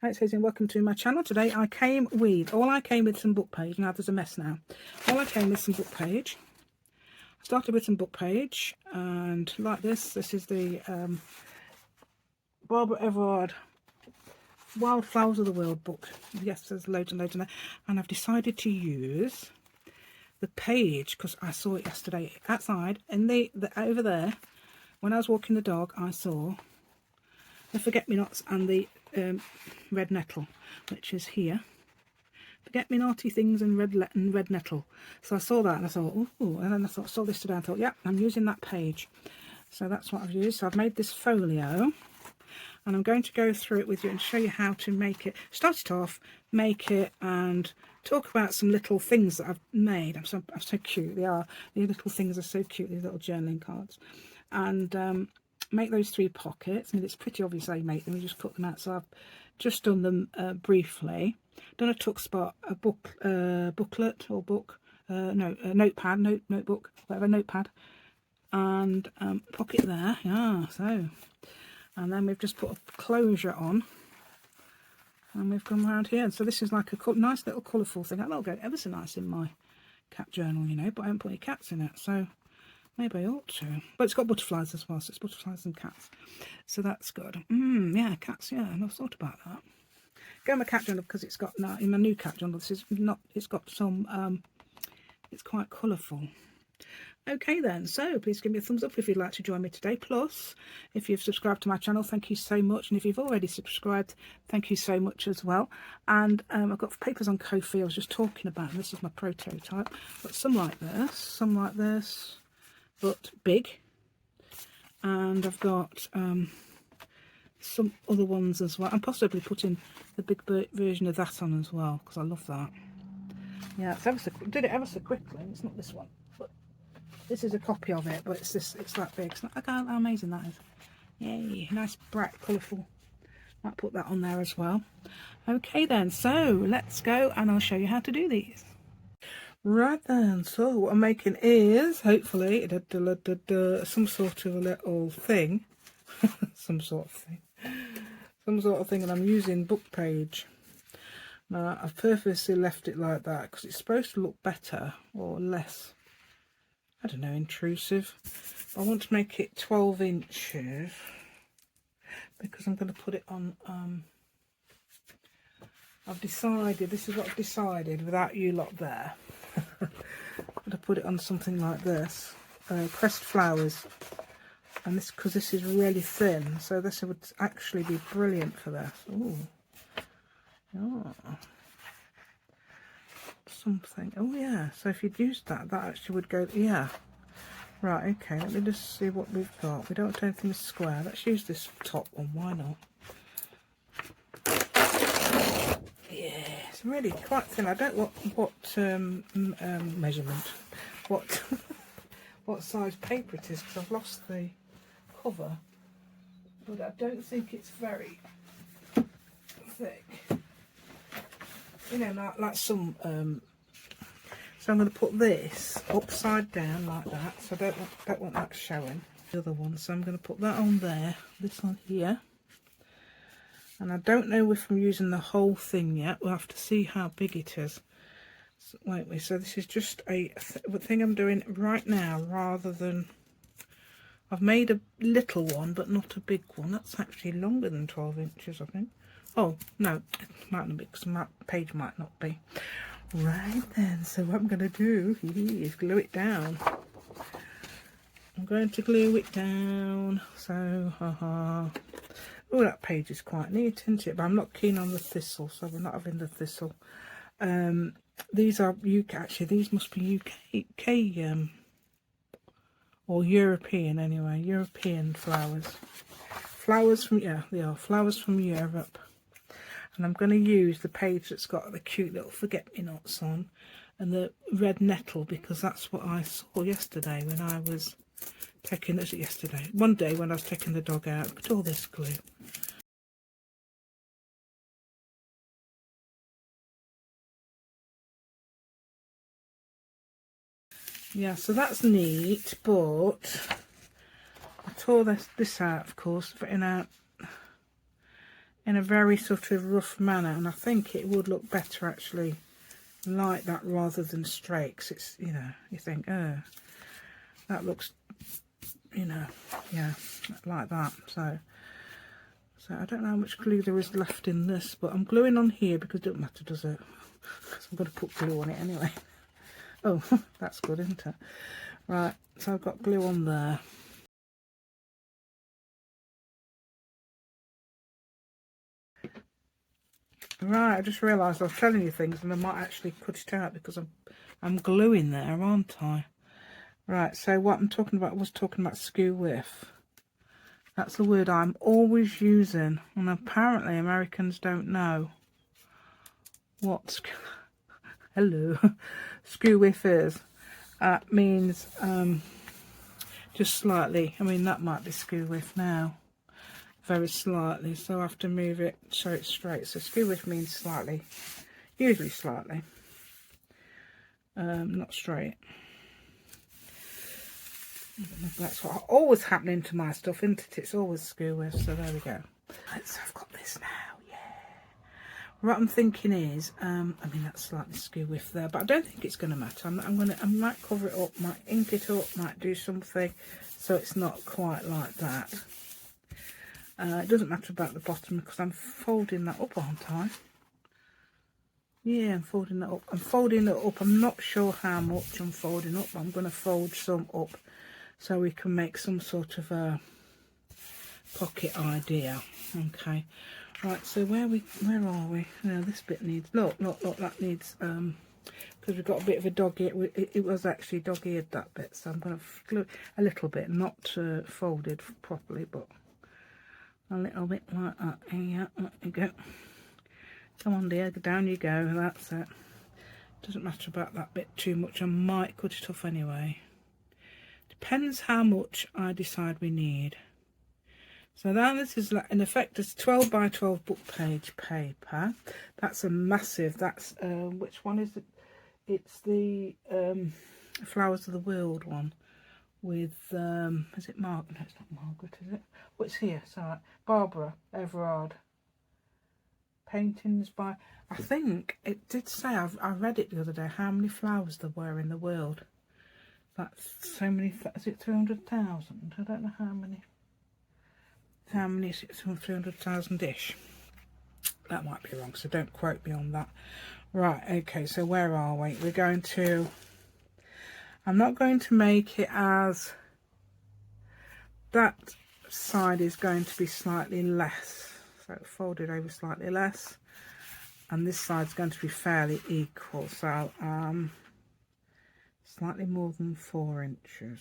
Hi, it's Hazy and welcome to my channel. Today I came with some book page. Now there's a mess now. I came with some book page. I started with some book page, and like this is the Barbara Everard Wildflowers of the World book. Yes, there's loads and loads in there. And I've decided to use the page because I saw it yesterday outside, and the over there when I was walking the dog, I saw the forget-me-nots and the red nettle, which is here. Forget-me-naughty things and red nettle. So I saw that and I thought, oh, and then I saw this today and I thought, yeah, I'm using that page. So that's what I've used. So I've made this folio, and I'm going to go through it with you and show you how to make it. Start it off, make it, and talk about some little things that I've made. I'm so cute. They are. These little things are so cute. These little journaling cards, and make those 3 pockets. I mean, it's pretty obvious how you make them. You just cut them out. So I've just done them briefly. Done a tuck spot, a booklet or book, no, a notepad, notebook, whatever, notepad, and pocket there. Yeah, so, and then we've just put a closure on, and we've come around here. And so this is like a nice little colourful thing. That'll go ever so nice in my cat journal, you know. But I haven't put any cats in it, so maybe I ought to. But it's got butterflies as well, so it's butterflies and cats. So that's good. Yeah, cats, yeah, and I've thought about that. Go in my cat journal because it's got, in my new cat journal, this is not, it's got some, it's quite colourful. Okay then, so please give me a thumbs up if you'd like to join me today. Plus, if you've subscribed to my channel, thank you so much. And if you've already subscribed, thank you so much as well. And I've got papers on Ko-fi I was just talking about, and this is my prototype. Got some like this, but big. And I've got some other ones as well. I'm possibly putting the big version of that on as well, because I love that. Yeah, it's did it ever so quickly. It's not this one, but this is a copy of it, but it's that big. It's not, look how amazing that is. Yay, nice bright colourful. Might put that on there as well. Okay then, so let's go and I'll show you how to do these. Right then, so what I'm making is hopefully some sort of a little thing. some sort of thing, and I'm using book page. Now I've purposely left it like that because it's supposed to look better or less, I don't know, intrusive. I want to make it 12 inches because I'm going to put it on, I've decided, this is what I've decided without you lot there. I'm going to put it on something like this, pressed flowers. And this, because this is really thin, so this would actually be brilliant for this. Ooh. Oh. Something. Oh yeah, so if you'd used that actually would go, yeah. Right, okay, let me just see what we've got. We don't want anything square. Let's use this top one, why not? Yeah, it's really quite thin. I don't know what measurement, what size paper it is, because I've lost the cover, but I don't think it's very thick, you know, like some so I'm going to put this upside down like that, so I don't want that showing, the other one, so I'm going to put that on there, this on here, and I don't know if I'm using the whole thing yet. We'll have to see how big it is, won't we? So this is just a thing I'm doing right now, rather than, I've made a little one, but not a big one. That's actually longer than 12 inches, I think. Oh, no, it might not be, because my page might not be. Right then, so what I'm going to do is glue it down. I'm going to glue it down. So, oh, that page is quite neat, isn't it? But I'm not keen on the thistle, so we're not having the thistle. These are UK, actually, these must be UK, or European anyway, European flowers. Flowers from, yeah, they are flowers from Europe. And I'm going to use the page that's got the cute little forget-me-nots on and the red nettle, because that's what I saw yesterday when I was taking, one day when I was taking the dog out. Look at all this glue. Yeah, so that's neat, but I tore this out, of course, putting out in a very sort of rough manner, and I think it would look better actually like that rather than straight, 'cause it's, you know, you think, oh, that looks, you know, yeah, like that. So I don't know how much glue there is left in this, but I'm gluing on here because it doesn't matter, does it? Because I'm going to put glue on it anyway. Oh, that's good, isn't it? Right, so I've got glue on there. Right, I just realised I was telling you things and I might actually cut it out because I'm gluing there, aren't I? Right, so what I'm talking about was talking about skew width. That's the word I'm always using, and apparently Americans don't know what hello skew width is. Means just slightly. I mean, that might be skew width now. Very slightly, so I have to move it so it's straight. So skew width means slightly, usually slightly, not straight. That's what always happening to my stuff, isn't it? It's always skew width. So there we go. Right, so I've got this now. Yeah. What I'm thinking is, I mean, that's slightly skew width there, but I don't think it's going to matter. I might cover it up, might ink it up, might do something so it's not quite like that. It doesn't matter about the bottom because I'm folding that up, aren't I? Yeah, I'm folding that up. I'm folding it up. I'm not sure how much I'm folding up. I'm going to fold some up so we can make some sort of a pocket idea. Okay. Right, so where are we? Now this bit needs, look, that needs, because we've got a bit of a dog ear. It was actually dog eared, that bit, so I'm going to glue a little bit, not folded properly, but a little bit like that. Yeah, there you go. Come on dear, down you go, that's it. Doesn't matter about that bit too much. I might cut it off anyway. Depends how much I decide we need. So now this is, like, in effect, it's 12 by 12 book page paper. That's a massive, that's, which one is it? It's the Flowers of the World one with, is it Margaret? No, it's not Margaret, is it? What's here? Sorry, Barbara Everard. Paintings by, I think it did say, I read it the other day, how many flowers there were in the world. That's so many, is it 300,000? I don't know how many is it, 300,000-ish. That might be wrong, so don't quote me on that. Right, okay, so where are we? We're going to, I'm not going to make it as, that side is going to be slightly less, so fold it over slightly less, and this side's going to be fairly equal, so slightly more than 4 inches,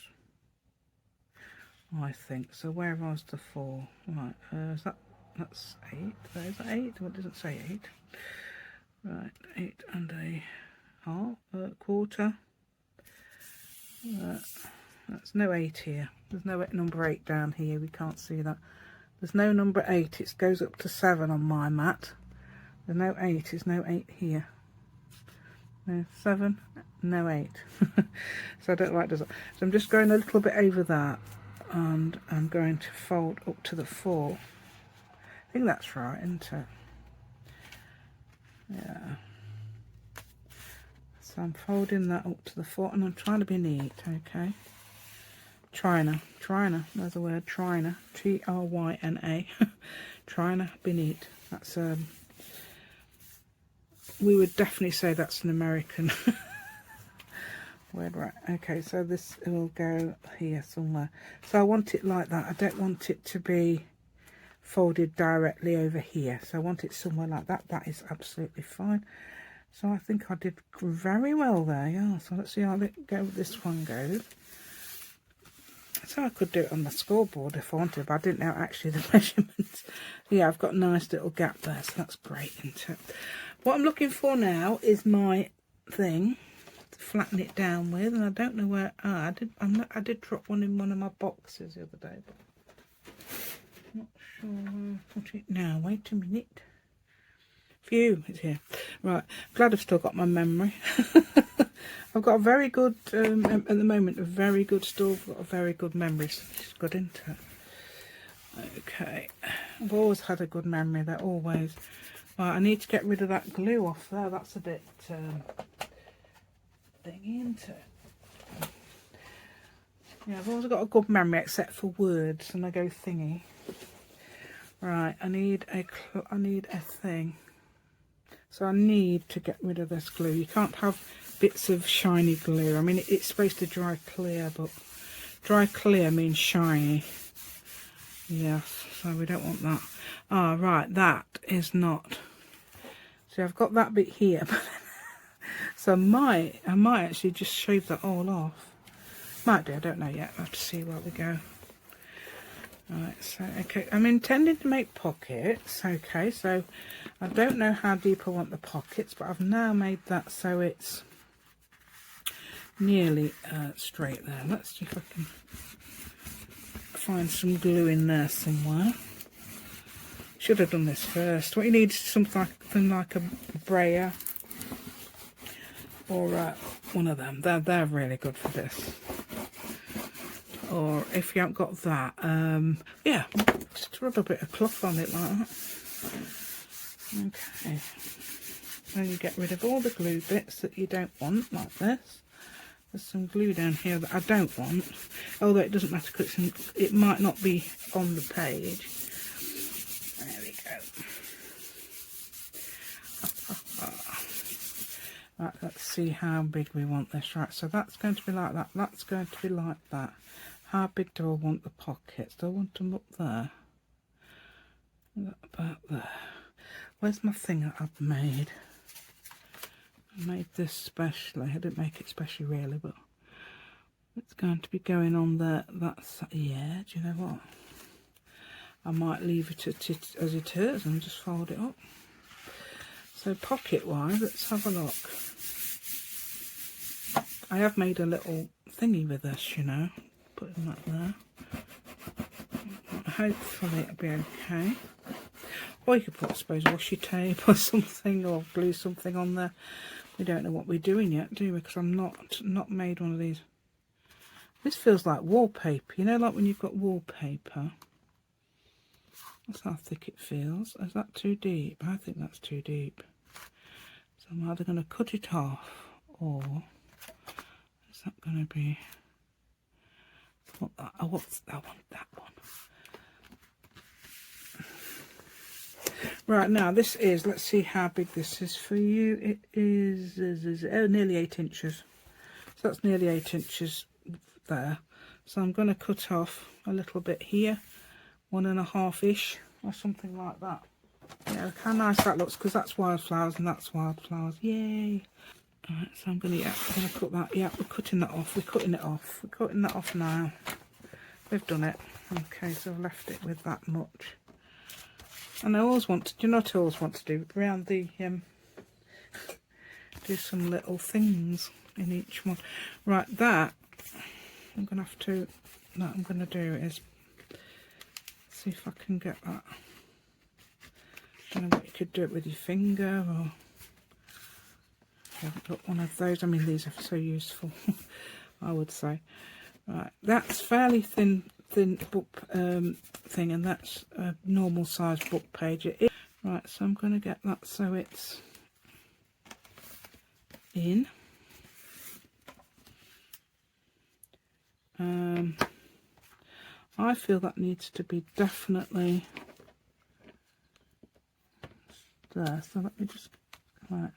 I think. So where was the 4? Right, is that's 8? Is that 8? What does it say? 8? Right, 8 and a half, quarter. That's no 8 here. There's no number 8 down here. We can't see that. There's no number 8. It goes up to 7 on my mat. There's no 8. There's no 8 here. No 7. No 8. So I don't like does it. So I'm just going a little bit over that, and I'm going to fold up to the 4. I think that's right, isn't it? Yeah. So I'm folding that up to the 4, and I'm trying to be neat, okay? Tryna, there's the word, tryna, T-R-Y-N-A, tryna be neat. That's, we would definitely say that's an American word, right? Okay, so this will go here somewhere. So I want it like that. I don't want it to be folded directly over here. So I want it somewhere like that. That is absolutely fine. So I think I did very well there, yeah. So let's see how this one goes. So I could do it on the scoreboard if I wanted, but I didn't know actually the measurements. Yeah, I've got a nice little gap there, so that's great, isn't it? What I'm looking for now is my thing to flatten it down with, and I don't know where. I did drop one in one of my boxes the other day, but I'm not sure where I put it now. Wait a minute. Phew, it's here. Right, glad I've still got my memory. I've got a very good, at the moment, a very good store. I've got a very good memory. So it's good, isn't it? Okay, I've always had a good memory, they're always. Right, I need to get rid of that glue off there, that's a bit thingy, isn't it? Yeah, I've always got a good memory except for words and I go thingy. Right, I need a thing. So I need to get rid of this glue. You can't have bits of shiny glue. I mean, it's supposed to dry clear, but dry clear means shiny. Yes, so we don't want that. Ah, right, that is not. See, I've got that bit here. So I might actually just shave that all off. Might do, I don't know yet. I'll have to see where we go. Right, so, okay, I'm intending to make pockets, okay, so I don't know how deep I want the pockets, but I've now made that so it's nearly straight there. Let's see if I can find some glue in there somewhere. Should have done this first. What you need is something like a brayer or one of them. They're really good for this. Or if you haven't got that, yeah, just rub a bit of cloth on it like that. Okay. Then you get rid of all the glue bits that you don't want, like this. There's some glue down here that I don't want, although it doesn't matter because it might not be on the page. There we go. Right, let's see how big we want this. Right, so that's going to be like that. That's going to be like that. How big do I want the pockets? Do I want them up there? About there. Where's my thing that I've made? I made this specially. I didn't make it specially really, but it's going to be going on there. That's, yeah, do you know what? I might leave it as it is and just fold it up. So pocket wise, let's have a look. I have made a little thingy with this, you know. Putting that there. Hopefully it'll be okay. Or you could put, I suppose, washi tape or something, or glue something on there. We don't know what we're doing yet, do we? Because I'm not made one of these. This feels like wallpaper. You know, like when you've got wallpaper. That's how thick it feels. Is that too deep? I think that's too deep. So I'm either going to cut it off, or is that going to be? I want that one. Right, now this is, let's see how big this is for you. It is nearly 8 inches. So that's nearly 8 inches there. So I'm going to cut off a little bit here, 1.5-ish or something like that. Yeah, look how nice that looks, because that's wildflowers and that's wildflowers. Yay! Alright, so I'm going to cut that. Yeah, we're cutting that off. We're cutting it off. We're cutting that off now. We've done it. Okay, so I've left it with that much. And I always want to, do you know what I always want to do? Around the, do some little things in each one. Right, that, I'm going to have to, what I'm going to do is, see if I can get that. I don't know what you could do it with your finger, or I haven't got one of those. I mean, these are so useful, I would say. Right, that's fairly thin book thing, and that's a normal size book page. Right, so I'm going to get that so it's in. I feel that needs to be definitely there. So let me just, right.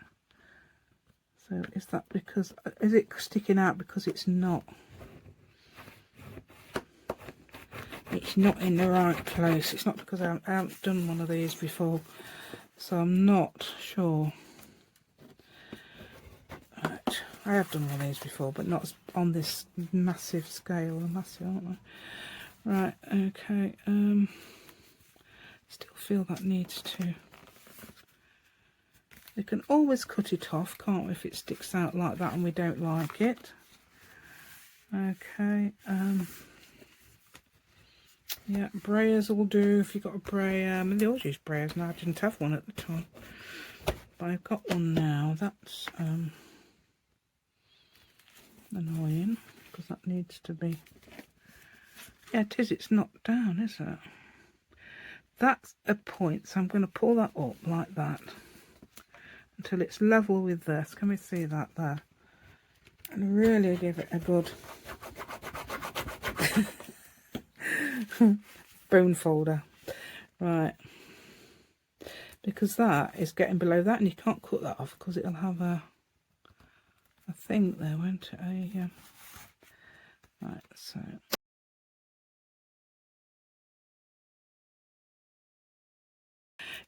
So is that because, is it sticking out because it's not? It's not in the right place. It's not because I haven't done one of these before, so I'm not sure. Right, I have done one of these before, but not on this massive scale. They're massive, aren't they? Right, okay. Still feel that needs to. We can always cut it off, can't we, if it sticks out like that and we don't like it. Okay. Yeah, brayers will do if you've got a brayer. I mean, they always use brayers now. I didn't have one at the time, but I've got one now. That's annoying, because that needs to be. Yeah, it is. It's not down, is it? that's a point, so I'm going to pull that up like that until it's level with this. Can we see that there? And really give it a good bone folder. Right, because that is getting below that, and you can't cut that off because it'll have a thing there, won't it? Right, so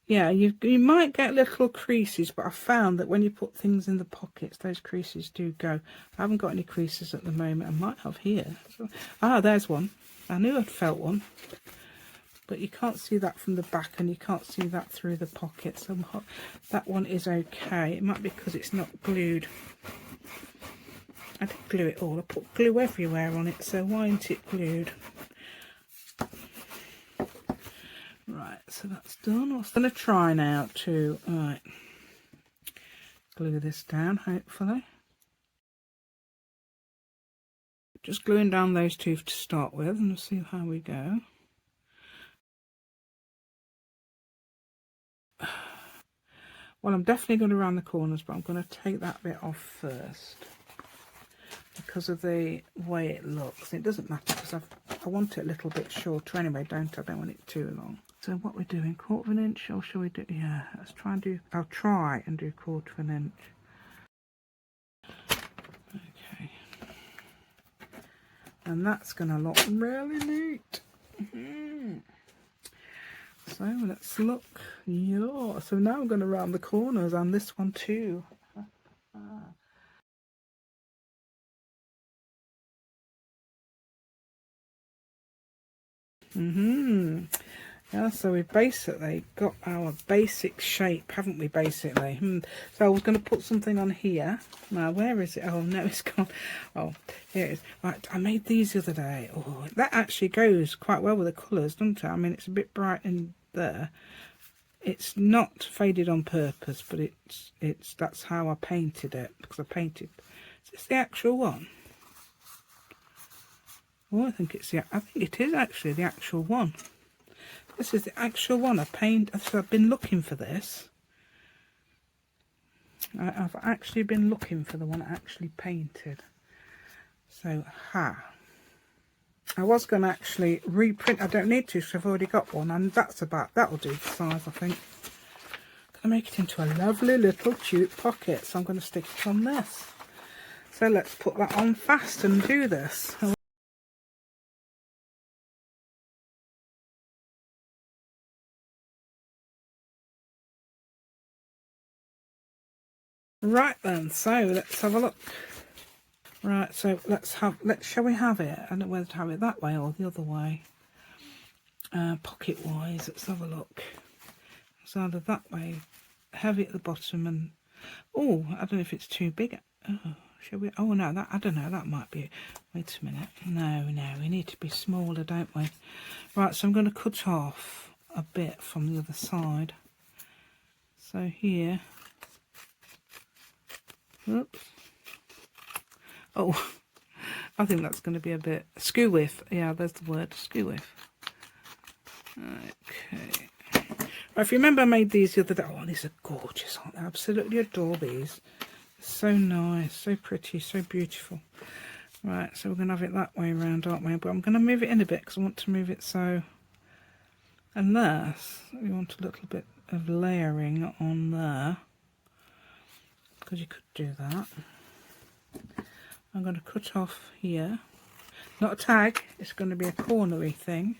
yeah, you might get little creases, but I found that when you put things in the pockets, those creases do go. I haven't got any creases at the moment. I might have here. Ah, there's one. I knew I'd felt one, but you can't see that from the back, and you can't see that through the pocket. So that one is okay. It might be because it's not glued. I did glue it all. I put glue everywhere on it, so why isn't it glued? Right, so that's done. I'm going to try now to glue this down, hopefully. Just gluing down those two to start with, and we'll see how we go. Well, I'm definitely going to round the corners, but I'm going to take that bit off first because of the way it looks. It doesn't matter because I want it a little bit shorter anyway, don't I? I don't want it too long. So what we're doing, 1/4 of an inch, or shall we do? Yeah, let's try and do. I'll try and do 1/4 of an inch. Okay, and that's going to look really neat. So let's look. Yeah. So now I'm going to round the corners on this one too. Yeah, so we've basically got our basic shape, haven't we, basically? So I was going to put something on here. Now, where is it? Oh, no, it's gone. Oh, here it is. Right, I made these the other day. Oh, that actually goes quite well with the colours, doesn't it? I mean, it's a bit bright in there. It's not faded on purpose, but that's how I painted it, because I painted. Is this the actual one? Oh, I think it is actually the actual one. This is the actual one I painted. So I've been looking for this. I've actually been looking for the one I actually painted. So, I was going to actually reprint. I don't need to because I've already got one. And that'll do the size, I think. Going to make it into a lovely little cute pocket. So I'm going to stick it on this. So let's put that on fast and do this. Right then, so let's have a look. Right, so shall we have it? I don't know whether to have it that way or the other way. Pocket wise, let's have a look. It's either that way, heavy at the bottom, and oh, I don't know if it's too big. Oh, shall we? Oh no, I don't know. That might be. Wait a minute. No, we need to be smaller, don't we? Right, so I'm going to cut off a bit from the other side. So here. Oops. Oh, I think that's going to be a bit skew width. Yeah, there's the word, skew width. Okay. If you remember, I made these the other day. Oh, these are gorgeous, aren't they? I absolutely adore these. So nice, so pretty, so beautiful. Right, so we're going to have it that way around, aren't we? But I'm going to move it in a bit because I want to move it so... Unless we want a little bit of layering on there. Because you could do that. I'm going to cut off here. Not a tag, it's going to be a cornery thing.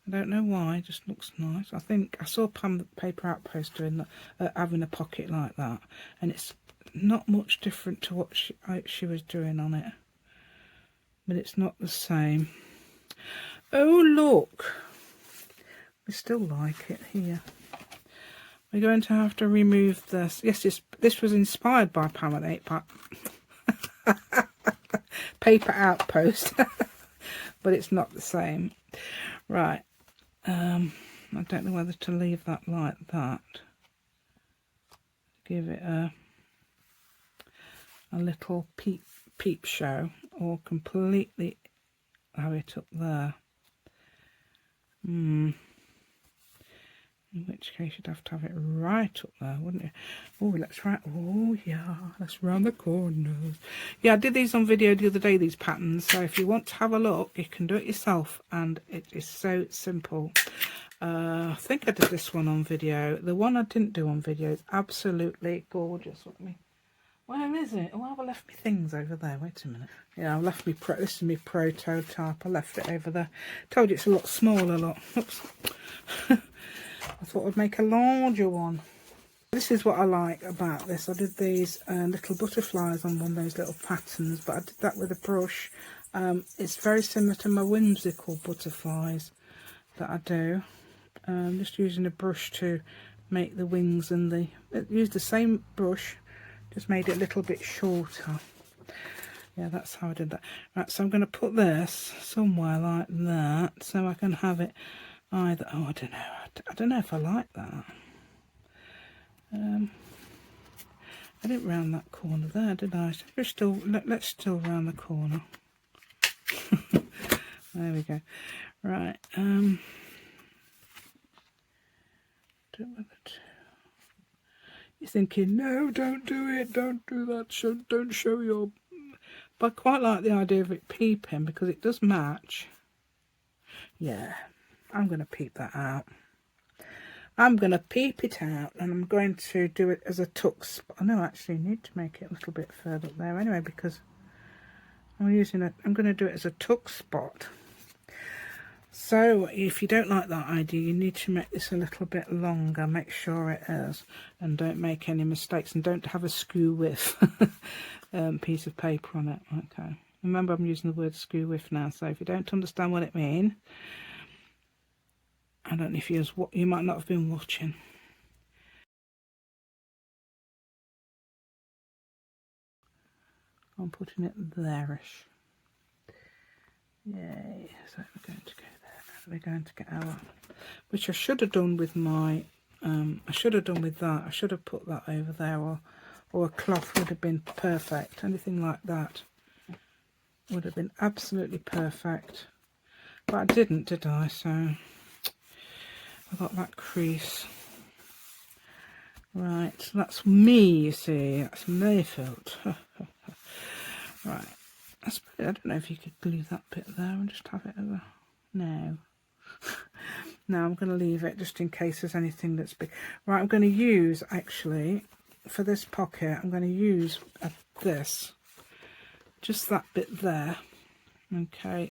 I don't know why, it just looks nice. I think I saw Paper Outpost doing that, having a pocket like that, and it's not much different to what she was doing on it, but it's not the same. Oh look, we still like it here. We're going to have to remove this. Yes, this was inspired by Paper Outpost, but it's not the same. Right. I don't know whether to leave that like that. Give it a little peep show, or completely have it up there. In which case you'd have to have it right up there, wouldn't you? Oh, oh yeah, let's round the corners. Yeah, I did these on video the other day, these patterns. So if you want to have a look, you can do it yourself, and it is so simple. I think I did this one on video. The one I didn't do on video is absolutely gorgeous. Where is it? Oh, I've left my things over there. Wait a minute. Yeah, I've left me this is my prototype. I left it over there. Told you it's a lot smaller. Look. Oops. I thought I'd make a larger one. This is what I like about this. I did these little butterflies on one of those little patterns, but I did that with a brush. It's very similar to my whimsical butterflies that I do. Just using a brush to make the wings and used the same brush, just made it a little bit shorter. Yeah, that's how I did that. Right, so I'm going to put this somewhere like that, so I can have it either. Oh, I don't know. I don't know if I like that. I didn't round that corner there, did I? Let's still round the corner. There we go. Right. You're thinking, no, don't do it. Don't do that. Don't show your. But I quite like the idea of it peeping because it does match. Yeah, I'm going to peep that out. I'm going to peep it out, and I'm going to do it as a tuck spot. I know I actually need to make it a little bit further up there anyway, because I'm going to do it as a tuck spot. So if you don't like that idea, you need to make this a little bit longer. Make sure it is, and don't make any mistakes, and don't have a skew width piece of paper on it. Okay, remember I'm using the word skew width now, so if you don't understand what it means, I don't know if you might not have been watching. I'm putting it there-ish. Yay, so we're going to go there. We're going to get our, which I should have done with my, I should have done with that. I should have put that over there, or a cloth would have been perfect. Anything like that would have been absolutely perfect. But I didn't, did I? So I got that crease. Right, so that's me, you see. That's my fault. Right. I don't know if you could glue that bit there and just have it over. No. No, I'm going to leave it just in case there's anything that's big. Right, I'm going to use, actually, for this pocket, I'm going to use this. Just that bit there. Okay.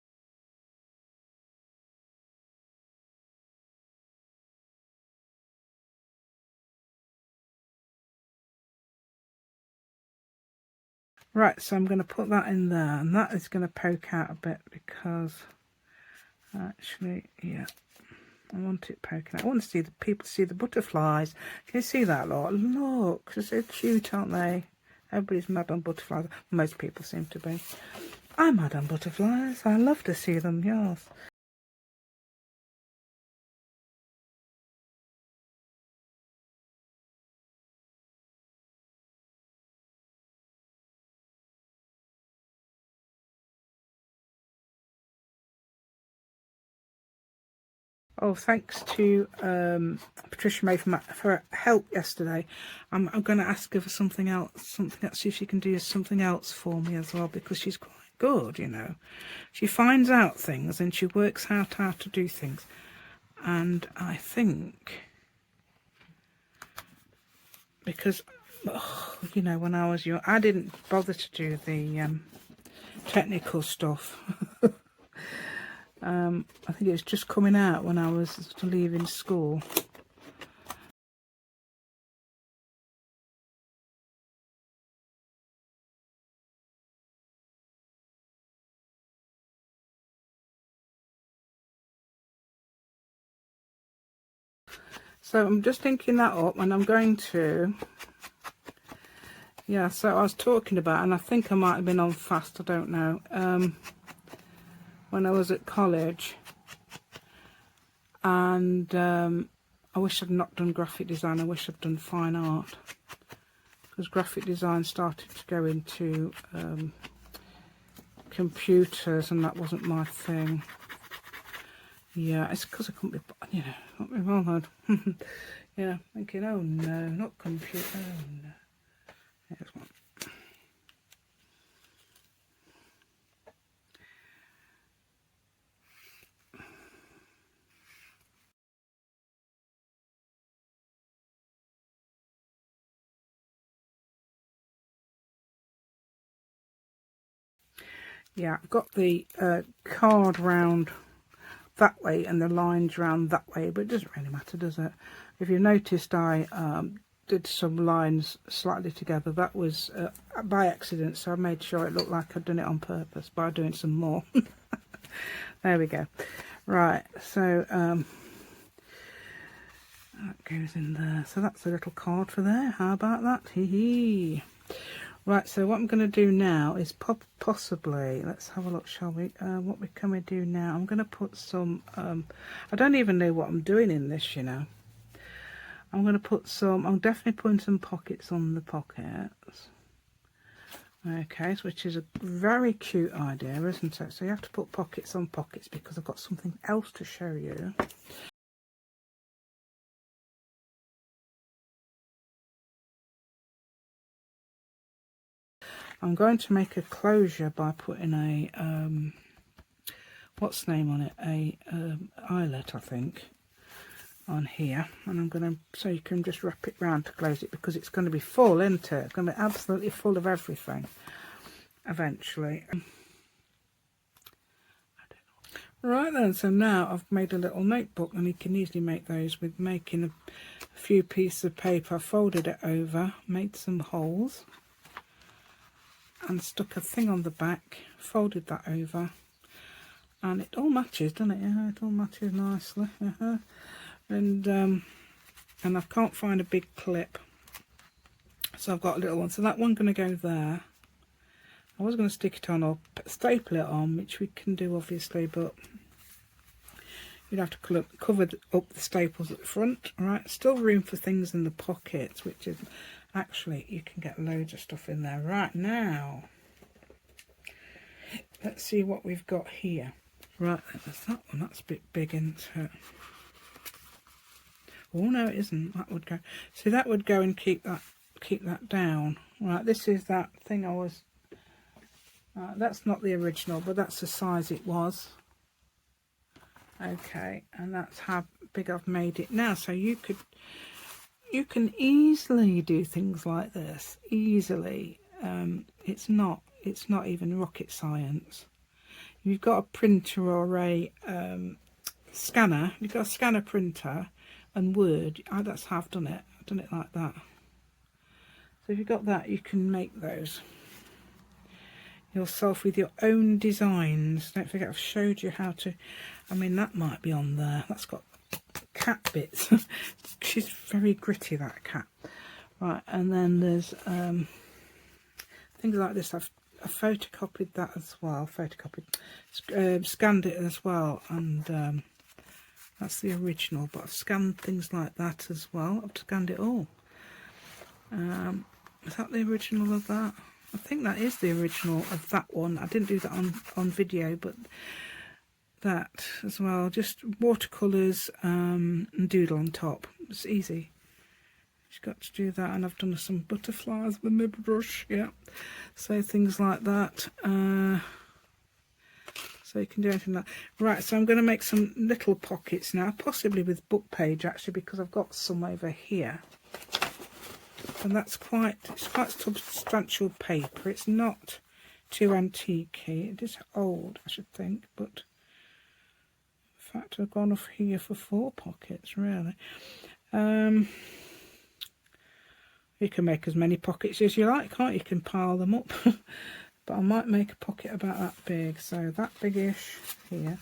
Right, so I'm going to put that in there, and that is going to poke out a bit because, actually, yeah, I want it poking out. I want to see the people see the butterflies. Can you see that lot? Look, they're so cute, aren't they? Everybody's mad on butterflies. Most people seem to be. I'm mad on butterflies. I love to see them, yes. Oh, thanks to Patricia May for her help yesterday. I'm going to ask her for something else, see if she can do something else for me as well, because she's quite good, you know. She finds out things and she works out how to do things. And I think, because, you know, when I was young, I didn't bother to do the technical stuff. I think it was just coming out when I was leaving school. So I'm just thinking that up, and I'm going to, yeah, so I was talking about, and I think I might have been on fast, I don't know, when I was at college, and I wish I'd not done graphic design. I wish I'd done fine art, because graphic design started to go into computers, and that wasn't my thing. Yeah, it's because I couldn't be, you know, Not me well had. Yeah, thinking, oh no, not computer. Oh no. Here's one. Yeah, I've got the card round that way and the lines round that way, but it doesn't really matter, does it? If you noticed, I did some lines slightly together. That was by accident, so I made sure it looked like I'd done it on purpose by doing some more. There we go. Right, so that goes in there. So that's a little card for there. How about that? Hee hee. Right, so what I'm going to do now is possibly, let's have a look, shall we? What can we do now? I'm going to put some, I don't even know what I'm doing in this, you know. I'm going to put some, I'm definitely putting some pockets on the pockets. Okay, which is a very cute idea, isn't it? So you have to put pockets on pockets because I've got something else to show you. I'm going to make a closure by putting a what's the name on it, a eyelet, I think, on here, and I'm going to, so you can just wrap it round to close it, because it's going to be full, isn't it? It's going to be absolutely full of everything eventually. Right then, so now I've made a little notebook, and you can easily make those with making a few pieces of paper. I folded it over, made some holes, and stuck a thing on the back, folded that over, and it all matches, doesn't it? Yeah, it all matches nicely. And I can't find a big clip, so I've got a little one. So that one's going to go there. I was going to stick it on or staple it on, which we can do obviously, but you'd have to cover up the staples at the front. All right, still room for things in the pockets, which is actually, you can get loads of stuff in there. Right, now let's see what we've got here. Right, there's that one. That's a bit big, isn't it? Oh no, it isn't. That would go. See, that would go and keep that down. Right, this is that thing I was. That's not the original, but that's the size it was. Okay, and that's how big I've made it now. So you can easily do things like this. Easily, it's not even rocket science. You've got a printer or a scanner. You've got a scanner printer and Word. That's how I've done it. I've done it like that. So if you've got that, you can make those yourself with your own designs. Don't forget, I've showed you how to. I mean, that might be on there. That's got cat bits. She's very gritty, that cat. Right, and then there's things like this. I've photocopied that as well. Scanned it as well, and that's the original. But I've scanned things like that as well. I've scanned it all. Is that the original of that? I think that is the original of that one. I didn't do that on video, but that as well. Just watercolours and doodle on top. It's easy. Just got to do that, and I've done some butterflies with my brush. Yeah, so things like that. So you can do anything like that. Right, so I'm going to make some little pockets now, possibly with book page actually, because I've got some over here. And it's quite substantial paper. It's not too antique-y. It is old, I should think, but in fact I've gone off here for 4 pockets, really. You can make as many pockets as you like, can't you? You can pile them up. But I might make a pocket about that big, so that big-ish here.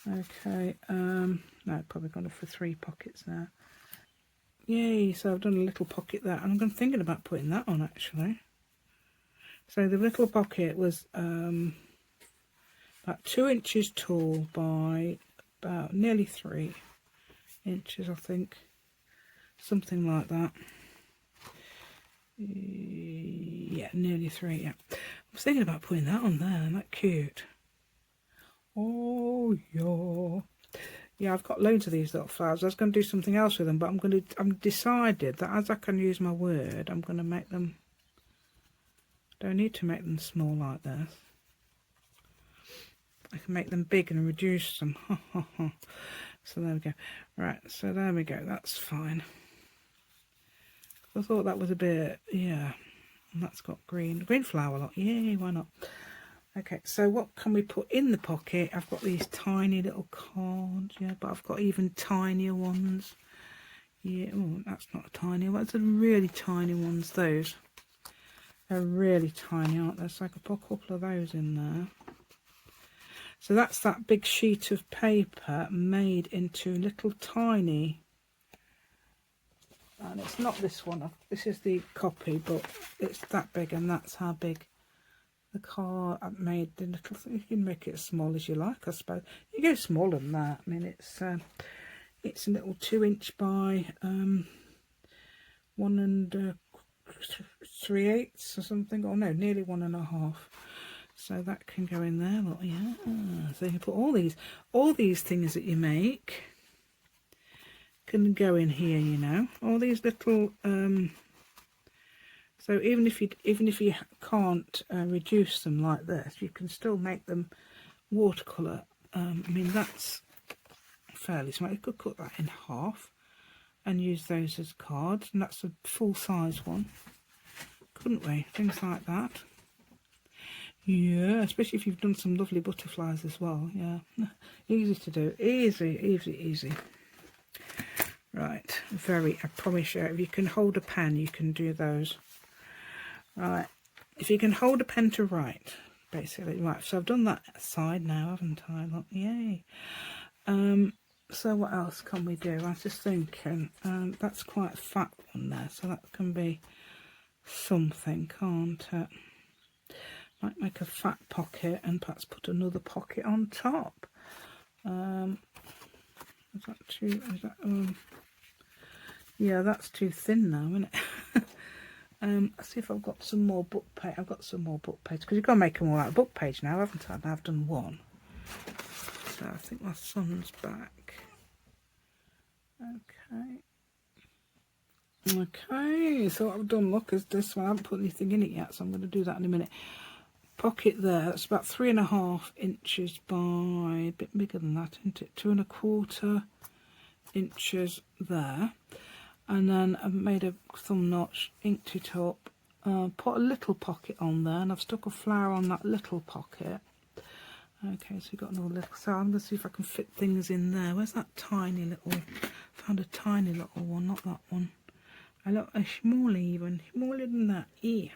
Okay, no, probably gone off for 3 pockets now. Yay, so I've done a little pocket there, and I'm thinking about putting that on actually. So the little pocket was about 2 inches tall by about nearly 3 inches, I think. Something like that. Yeah, nearly 3, yeah. I was thinking about putting that on there, isn't that cute? Oh, yeah. Yeah, I've got loads of these little flowers. I was going to do something else with them, but I'm decided that as I can use my word, I'm going to make them, don't need to make them small like this. I can make them big and reduce them. So there we go. Right, so there we go. That's fine. I thought that was a bit, yeah. And that's got green flower lot. Yay, why not? Okay, so what can we put in the pocket? I've got these tiny little cards, yeah, but I've got even tinier ones. Yeah, oh, that's not a tiny one. It's the really tiny ones, those. They're really tiny, aren't they? So I could put a couple of those in there. So that's that big sheet of paper made into little tiny, and it's not this one. This is the copy, but it's that big, and that's how big the card I've made. The little thing. You can make it as small as you like, I suppose. You go smaller than that. I mean, it's a little 2" by 1 3/8 or something. Or no, nearly 1.5. So that can go in there. Look, yeah. So you can put all these things that you make can go in here. You know, all these little. So even if you can't reduce them like this, you can still make them watercolour. I mean, that's fairly small. You could cut that in half and use those as cards, and that's a full size one, couldn't we? Things like that. Yeah, especially if you've done some lovely butterflies as well. Yeah, easy to do. Easy. Right, I promise you, if you can hold a pen, you can do those. Right, if you can hold a pen to write, basically. Right, so I've done that side now, haven't I? Look, yay. So what else can we do? I was just thinking, that's quite a fat one there, so that can be something, can't it? Might make a fat pocket and perhaps put another pocket on top. Is that too? Yeah, that's too thin now, isn't it? Let's see if I've got some more book page. I've got some more book page because you've got to make them all out of book page now, haven't I? And I've done one. So I think my son's back. Okay, so what I've done, look, is this one. I haven't put anything in it yet, so I'm going to do that in a minute. Pocket there, that's about 3.5 inches by, a bit bigger than that, isn't it? 2¼ inches there. And then I've made a thumb notch, inked it up, put a little pocket on there, and I've stuck a flower on that little pocket. Okay, so we've got another little, so I'm going to see if I can fit things in there. Where's that tiny little, found a tiny little one, not that one. I look a small even, smaller than that. Yeah,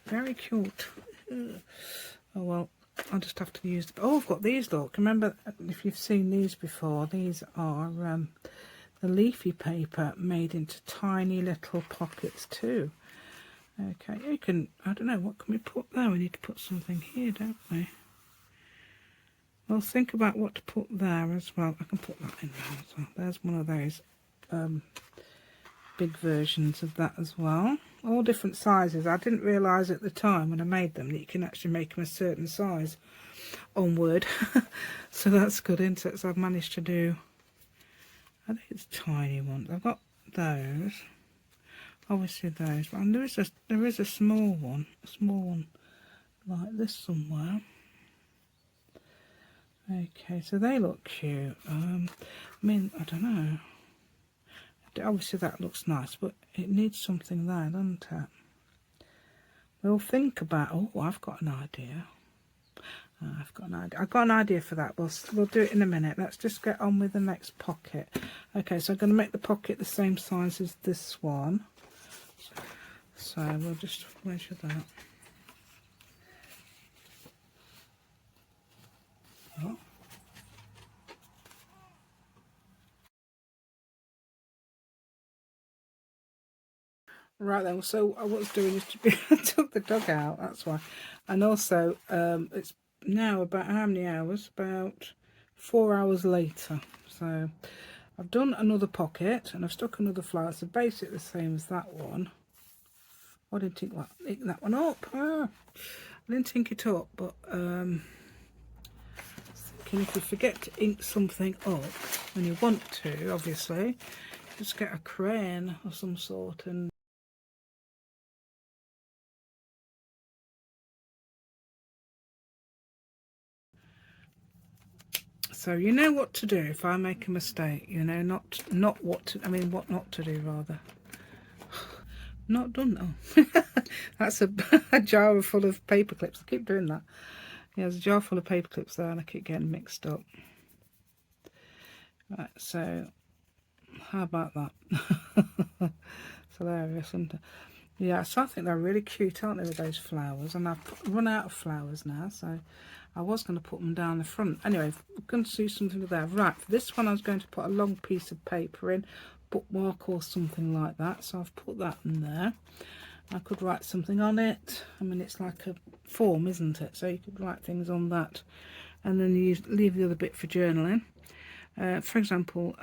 very cute. Oh well, I'll just have to use the, oh, I've got these, look. Remember, if you've seen these before, these are the leafy paper made into tiny little pockets too. Okay, you can, I don't know, what can we put there? We need to put something here, don't we? Well, think about what to put there as well. I can put that in there as well. There's one of those big versions of that as well. All different sizes. I didn't realise at the time when I made them that you can actually make them a certain size on wood. So that's good, isn't it? So I've managed to do, I think it's tiny ones. I've got those. Obviously those. But there is a small one like this somewhere. Okay, so they look cute. I mean, I don't know. Obviously that looks nice, but it needs something there, doesn't it? We'll think about, oh, I've got an idea. I've got an idea for that. We'll do it in a minute. Let's just get on with the next pocket. Okay, so I'm going to make the pocket the same size as this one. So we'll just measure that. Oh. Right then, so what I was doing is I took the dog out, that's why. And also, it's now about how many hours? About 4 hours later. So I've done another pocket and I've stuck another flower. So basically the same as that one. I didn't ink that one up. I didn't ink it up, but thinking if you forget to ink something up, when you want to, obviously. Just get a crane of some sort and so you know what to do if I make a mistake, you know, not what to, I mean what not to do rather. Not done. Oh, that's a jar full of paper clips. I keep doing that. Yeah, there's a jar full of paper clips there and I keep getting mixed up. Right, so how about that? It's hilarious, isn't it? Yeah, so I think they're really cute, aren't they, with those flowers? And I've run out of flowers now, so I was going to put them down the front. Anyway, I'm going to do something with that. Right, for this one I was going to put a long piece of paper in, bookmark or something like that. So I've put that in there. I could write something on it. I mean, it's like a form, isn't it? So you could write things on that. And then you leave the other bit for journaling. For example,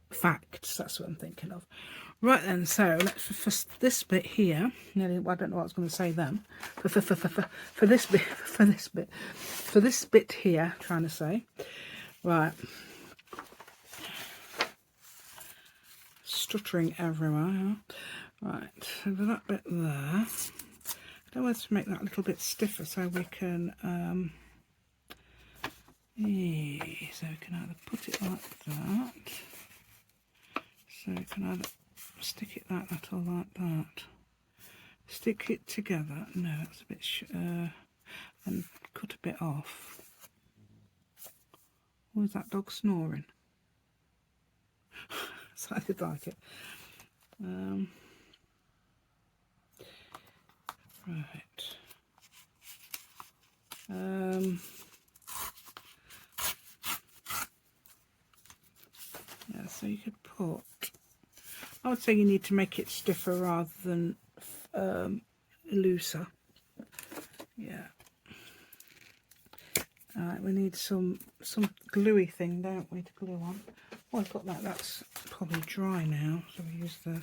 facts, that's what I'm thinking of. Right then, so let's for this bit here. Nearly, I don't know what I was going to say then. For this bit here, trying to say. Right. Stuttering everywhere. Right, so for that bit there, I don't want to make that a little bit stiffer so we can so we can either put it like that, so we can either stick it like that or like that. Stick it together. No, that's a bit and cut a bit off. Or is that dog snoring? Sounded like it. Right. Yeah, so you could put, I would say you need to make it stiffer rather than looser. Yeah. Alright, we need some gluey thing, don't we, to glue on. Oh, I've got that, that's probably dry now, so we use the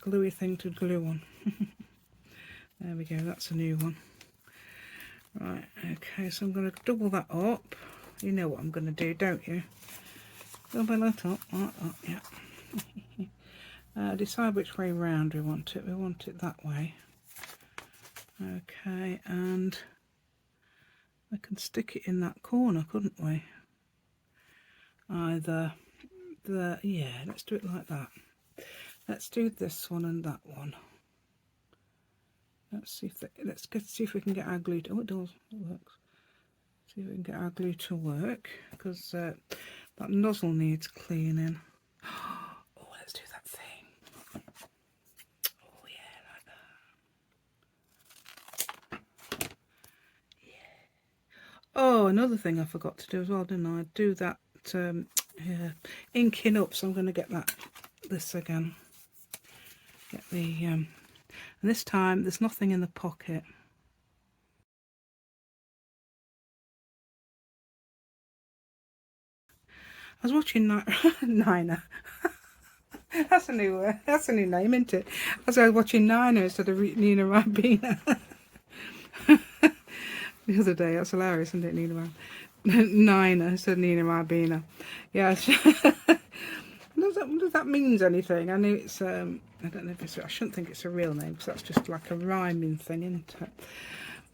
gluey thing to glue on. There we go, that's a new one. Right, okay, so I'm going to double that up. You know what I'm going to do, don't you? Double that up, yeah. Decide which way round we want it. We want it that way. Okay, and I can stick it in that corner, couldn't we? Either the, yeah, let's do it like that. Let's do this one and that one. Let's see if we can get our glue to, oh, it does, it works. See if we can get our glue to work, because that nozzle needs cleaning. Oh, let's do that thing. Oh yeah, like that. Yeah. Oh, another thing I forgot to do as well, didn't I? Do that inking up, so I'm going to get this again. Get the and this time there's nothing in the pocket. I was watching Nina. That's a new name, isn't it? As I was watching Nina instead of Nina Ribena. The other day, that's hilarious, isn't it, Nina instead of Nina Ribena. Yeah. Does that means anything? I know it's I don't know if it's, I shouldn't think it's a real name because that's just like a rhyming thing, isn't it?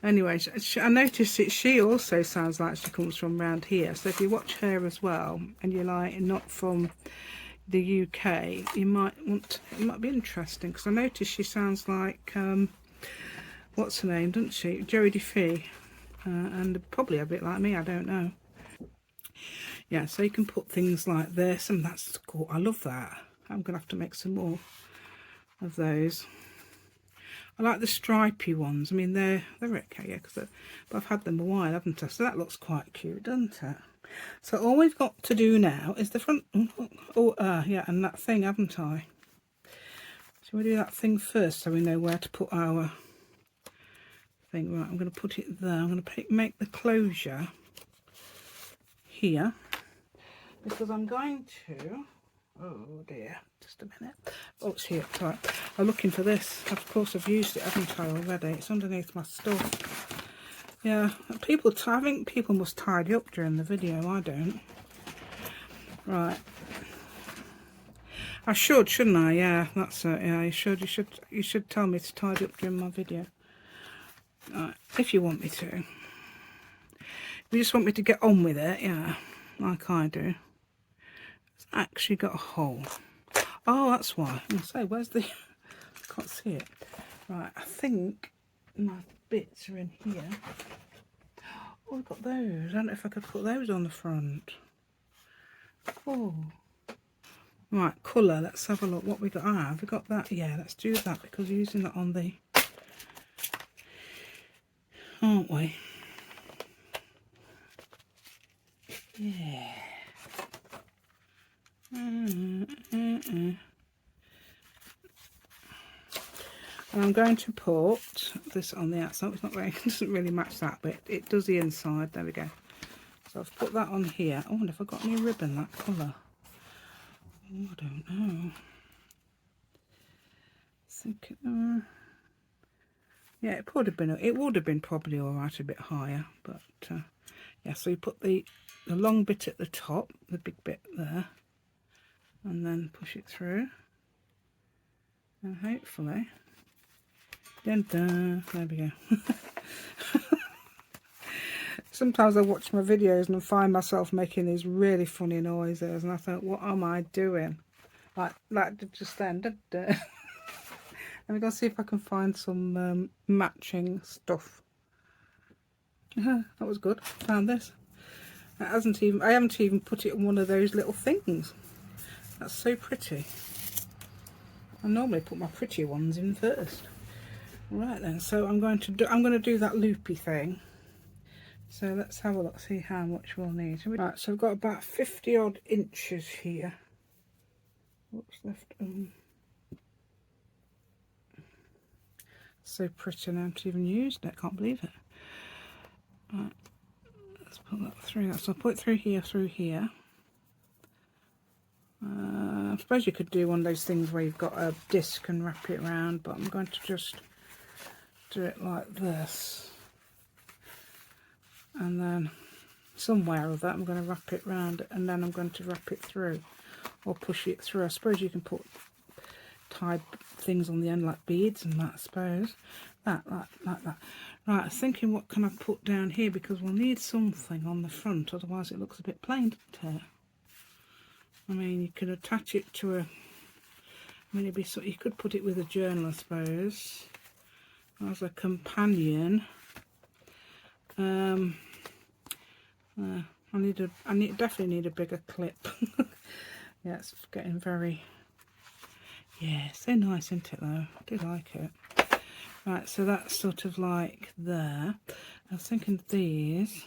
Anyway, I noticed that she also sounds like she comes from around here. So if you watch her as well, and you're like not from the UK, you might want. It might be interesting because I noticed she sounds like what's her name, doesn't she? Joey DeFee, and probably a bit like me. I don't know. Yeah, so you can put things like this, and that's cool. I love that. I'm gonna have to make some more of those. I like the stripy ones. I mean, they're okay, yeah, but I've had them a while, haven't I? So that looks quite cute, doesn't it? So all we've got to do now is the front. Yeah, and that thing, haven't I? Shall we do that thing first so we know where to put our thing? Right, I'm going to put it there. I'm going to make the closure here because I'm going to. Oh dear, just a minute. Oh, it's here. Right. I'm looking for this. Of course, I've used it, haven't I, already? It's underneath my stuff. Yeah, I think people must tidy up during the video. I don't. Right. I should, shouldn't I? Yeah, that's it. Yeah, you should. You should tell me to tidy up during my video. Right, if you want me to. If you just want me to get on with it, yeah, like I do. It's actually got a hole. Oh, that's why. I say, where's the... I can't see it. Right, I think my bits are in here. Oh, I've got those. I don't know if I could put those on the front. Oh. Right, colour. Let's have a look what we got. Ah, have we got that? Yeah, let's do that because we're using that on the... Aren't we? Yeah. And I'm going to put this on the outside. It's not very, it doesn't really match that, but it does the inside. There we go. So I've put that on here. I wonder if I've got any ribbon that colour. Oh, I don't know. I think yeah, it would have been. It would have been probably all right a bit higher, but yeah. So you put the long bit at the top, the big bit there, and then push it through, and hopefully, dun dun. There we go. Sometimes I watch my videos and I find myself making these really funny noises, and I think, what am I doing? Like just then. Dun, dun. Let me go see if I can find some matching stuff. That was good. Found this. I haven't even put it on one of those little things. That's so pretty. I normally put my pretty ones in first. Right then, so I'm going to do that loopy thing. So let's have a look, see how much we'll need. Right, so I've got about 50 odd inches here. What's left? So pretty, and I haven't even used it. Can't believe it. Right, let's put that through. So I'll put it through here. I suppose you could do one of those things where you've got a disc and wrap it around, but I'm going to just do it like this. And then somewhere of that I'm going to wrap it round, and then I'm going to wrap it through or push it through. I suppose you can put tied things on the end like beads and that, I suppose. Like that. Right, I was thinking, what can I put down here, because we'll need something on the front, otherwise it looks a bit plain, doesn't it? I mean, you could attach it to a... I mean, it'd be so, you could put it with a journal, I suppose, as a companion. I definitely need a bigger clip. Yeah, it's getting very... Yeah, so nice, isn't it, though? I do like it. Right, so that's sort of like there. I was thinking of these.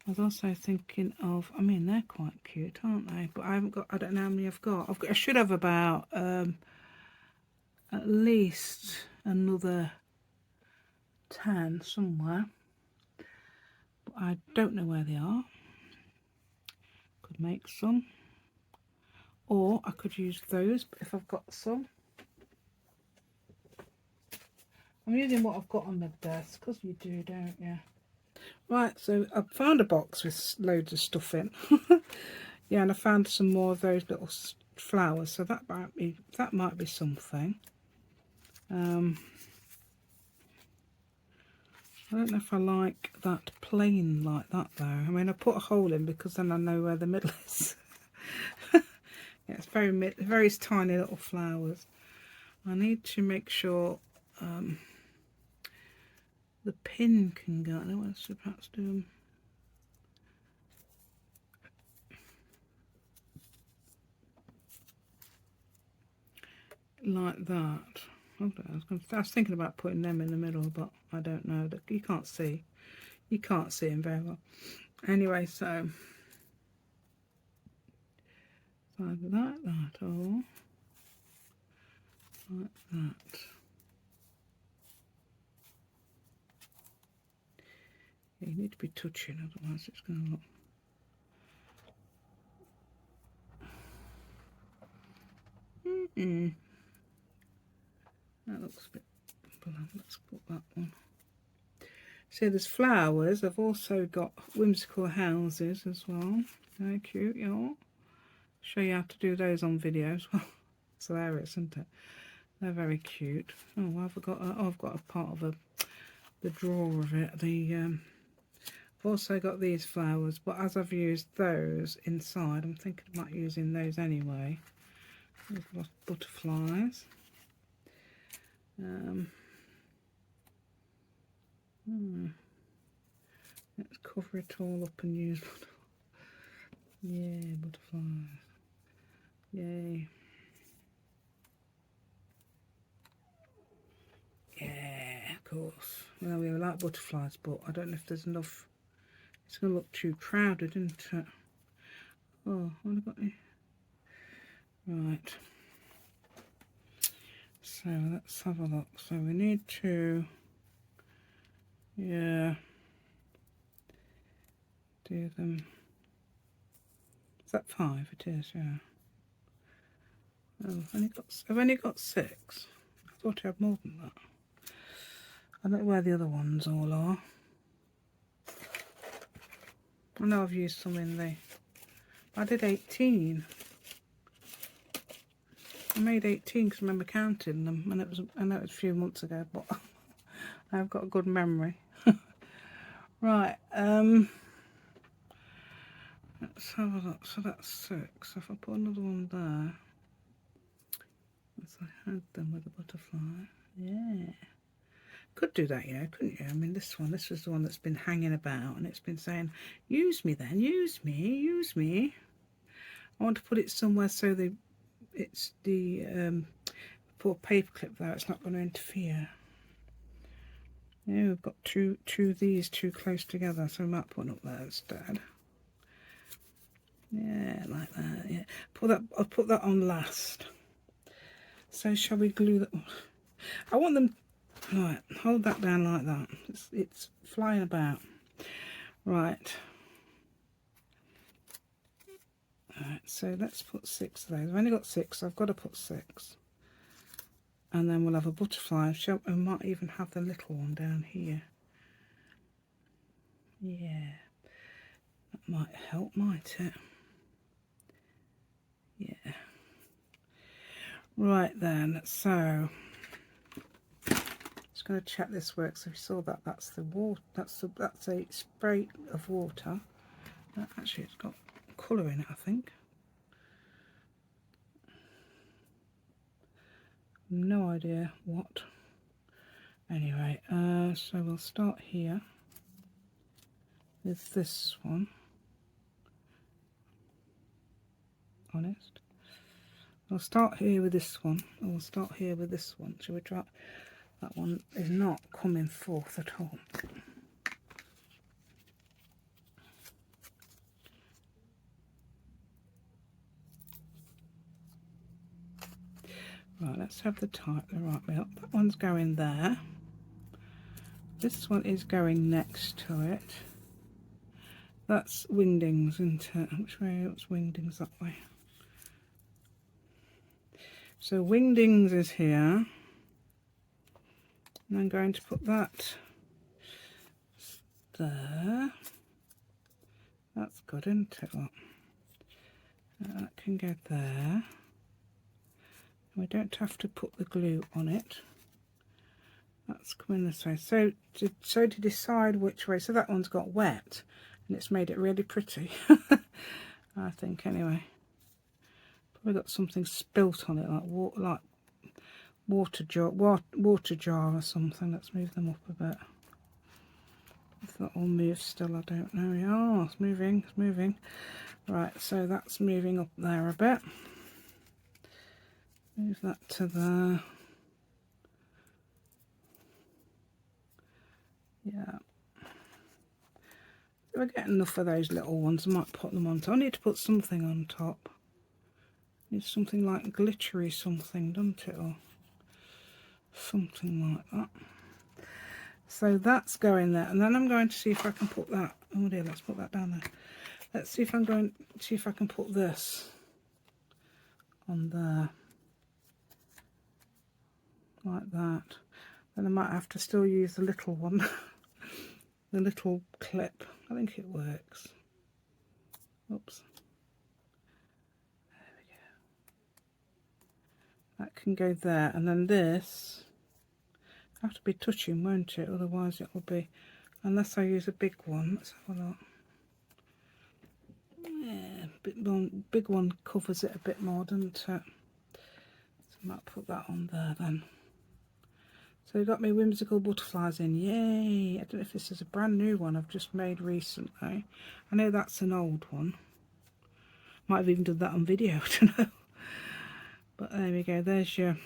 I was also thinking of, I mean, they're quite cute, aren't they? But I haven't got, I don't know how many I've got. I should have about at least another 10 somewhere. But I don't know where they are. Could make some. Or I could use those if I've got some. I'm using what I've got on my desk, because you do, don't you? Right, so I found a box with loads of stuff in. Yeah, and I found some more of those little flowers, so that might be something. I don't know if I like that plain like that though. I mean, I put a hole in because then I know where the middle is. Yeah, it's very tiny little flowers. I need to make sure the pin can go. I don't want to perhaps do them. Like that. Okay, I was thinking about putting them in the middle, but I don't know. You can't see. You can't see them very well. Anyway, so either that, or like that. Yeah, you need to be touching, otherwise it's going to look. That looks a bit bland. Let's put that one. So there's flowers. I've also got whimsical houses as well. Very cute, y'all. Show you how to do those on videos. It's hilarious, isn't it? They're very cute. Oh, I've got a part of the drawer of it. I've also got these flowers, but as I've used those inside, I'm thinking about using those anyway. There's lots of butterflies. Let's cover it all up and use yeah, butterflies. Yay. Yeah, of course. Well, we like butterflies, but I don't know if there's enough. It's going to look too crowded, isn't it? Oh, what have I got here? Right. So let's have a look. So we need to, yeah, do them. Is that 5? It is, yeah. Oh, I've only got 6. I thought I had more than that. I don't know where the other ones all are. I know I've used some in the... I did 18. I made 18 because I remember counting them, and I know it was a few months ago, but I've got a good memory. Right, let's have a look. So that's 6. If I put another one there, as I had them with the butterfly, yeah. Could do that, yeah, couldn't you? I mean, this was the one that's been hanging about, and it's been saying, use me then, use me, use me. I want to put it somewhere so it's the poor paper clip there, it's not going to interfere. Yeah, we've got two of these too close together, so we might put one up there instead. Yeah, like that, yeah. I'll put that on last. So shall we glue that? I want them. Right, hold that down like that. It's flying about. Right. Alright, so let's put 6 of those. I've only got 6, so I've got to put 6. And then we'll have a butterfly. I might even have the little one down here. Yeah. That might help, might it? Yeah. Right then, so just going to check this works. So we saw that that's the water. That's a spray of water. Actually, it's got colour in it, I think. No idea what. Anyway, so we'll start here with this one. Honest. I'll start here with this one. We'll start here with this one. Shall we try? That one is not coming forth at all. Right, let's have the right way up. That one's going there. This one is going next to it. That's wingdings, isn't it? Which way? What's wingdings that way? So wingdings is here. And I'm going to put that there. That's good, isn't it? Look. That can go there. We don't have to put the glue on it. That's coming this way. So to decide which way, so that one's got wet and it's made it really pretty. I think anyway. Probably got something spilt on it, like water jar or something. Let's move them up a bit. If that will move still, I don't know. Oh, it's moving, it's moving. Right, so that's moving up there a bit. Move that to there. Yeah. If I get enough of those little ones, I might put them on top. I need to put something on top. Need something like glittery something, doesn't it? Or something like that. So that's going there. And then I'm going to see if I can put that. Oh dear, let's put that down there. Let's see if I'm going to see if I can put this on there. Like that. Then I might have to still use the little one. the little clip. I think it works. Oops. There we go. That can go there, and then this have to be touching, won't it? Otherwise it will be, unless I use a big one. Let's have a look. Yeah, big one covers it a bit more, doesn't it? So I might put that on there then. So I got my whimsical butterflies in. Yay! I don't know if this is a brand new one I've just made recently. I know that's an old one. Might have even done that on video, I don't know. But there we go, there's your,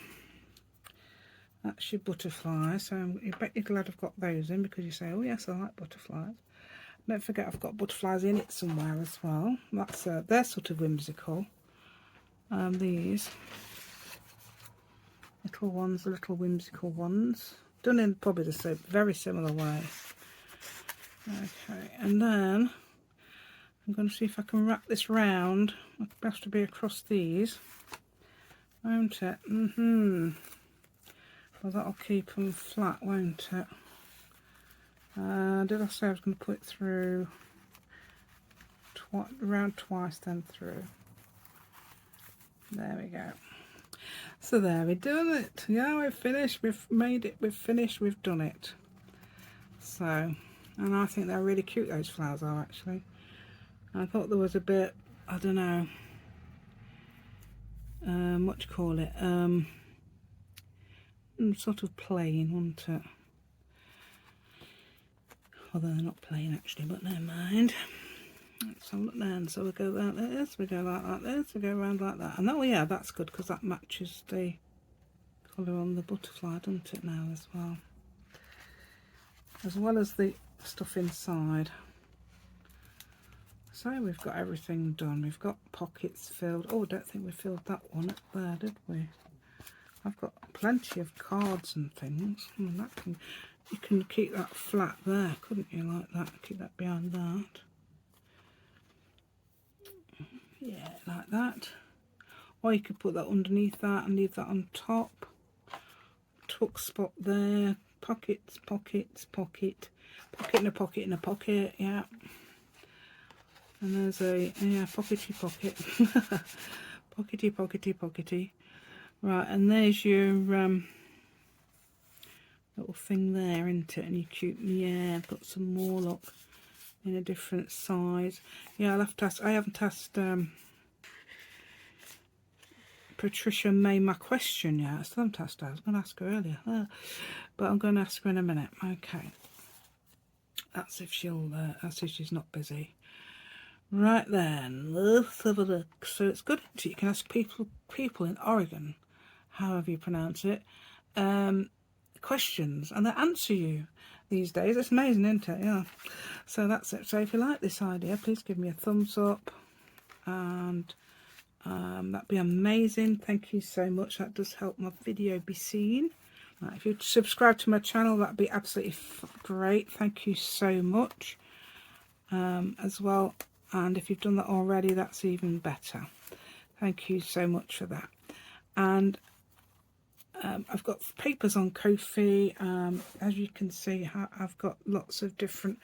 that's your butterfly. So you bet you're glad I've got those in, because you say, oh yes, I like butterflies. Don't forget I've got butterflies in it somewhere as well. That's they're sort of whimsical. These little ones, the little whimsical ones, done in probably the same, very similar way. Okay, and then I'm going to see if I can wrap this round. It has to be across these, won't it? Well, that'll keep them flat, won't it? Did I say I was going to put it through round twice, then through? There we go. So there, we've done it. Yeah, we've finished. We've made it. We've finished. We've done it. So, and I think they're really cute, those flowers are, actually. I thought there was a bit, I don't know, what do you call it? Sort of plain, wasn't it? Although they're not plain actually, but never mind. Let's have a look then. So we go like this, we go like this, we go around like that. And oh yeah, that's good, because that matches the colour on the butterfly, doesn't it, now as well as the stuff inside. So we've got everything done. We've got pockets filled. Oh, I don't think we filled that one up there, did we? I've got plenty of cards and things. That can, you can keep that flat there, couldn't you, like that? Keep that behind that. Yeah, like that. Or you could put that underneath that and leave that on top. Tuck spot there. Pockets, pockets, pocket. Pocket in a pocket in a pocket, yeah. And there's a, yeah, pockety pocket. Pockety, pockety, pockety. Right, and there's your little thing there, isn't it? And you cute, yeah, I've got some more, look, in a different size. Yeah, I'll have to ask, I haven't asked Patricia May my question yet. I still haven't asked her. I was going to ask her earlier, but I'm going to ask her in a minute. Okay, that's if she'll, that's if she's not busy. Right then, let's have a look. So it's good, isn't it? You can ask people in Oregon, however you pronounce it, questions, and they answer you these days. It's amazing, isn't it? Yeah. So that's it. So if you like this idea, please give me a thumbs up, and that'd be amazing. Thank you so much. That does help my video be seen. Right, if you'd subscribe to my channel, that'd be absolutely great. Thank you so much as well. And if you've done that already, that's even better. Thank you so much for that. And I've got papers on Ko-fi. As you can see, I've got lots of different,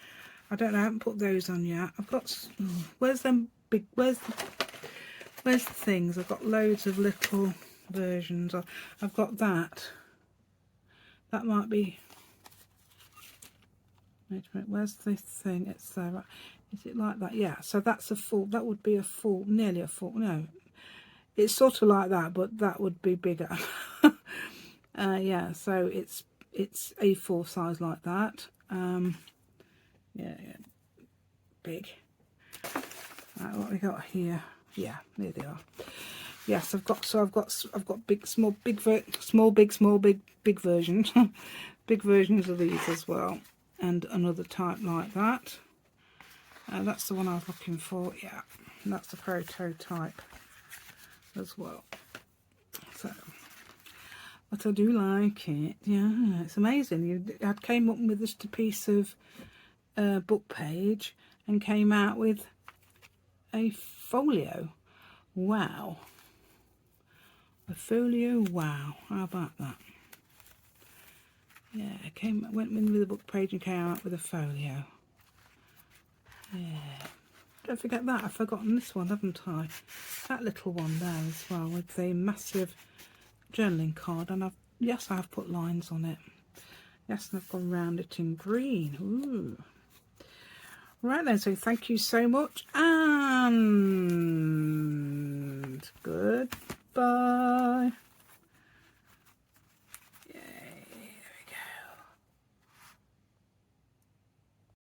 I don't know, I haven't put those on yet. I've got, where's them big, where's the things? I've got loads of little versions. I've got that. That might be, wait a minute, where's the thing? It's there, right? Is it like that? Yeah, so that's a full, that would be a full, nearly a full, no. It's sort of like that, but that would be bigger. Yeah, so it's A4 size like that. Yeah, big. Right, what we got here? Yeah, there they are. Yes, I've got big, small, big, small, big versions, big versions of these as well, and another type like that. That's the one I was looking for. Yeah, and that's the prototype as well. So, but I do like it. Yeah, it's amazing. I came up with just a piece of book page and came out with a folio. Wow, a folio. Wow, how about that? Yeah, went in with the book page and came out with a folio. Yeah. Don't forget that. I've forgotten this one, haven't I? That little one there as well with the massive journaling card. And yes, I have put lines on it. Yes, and I've gone round it in green. Ooh. Right then, so thank you so much. And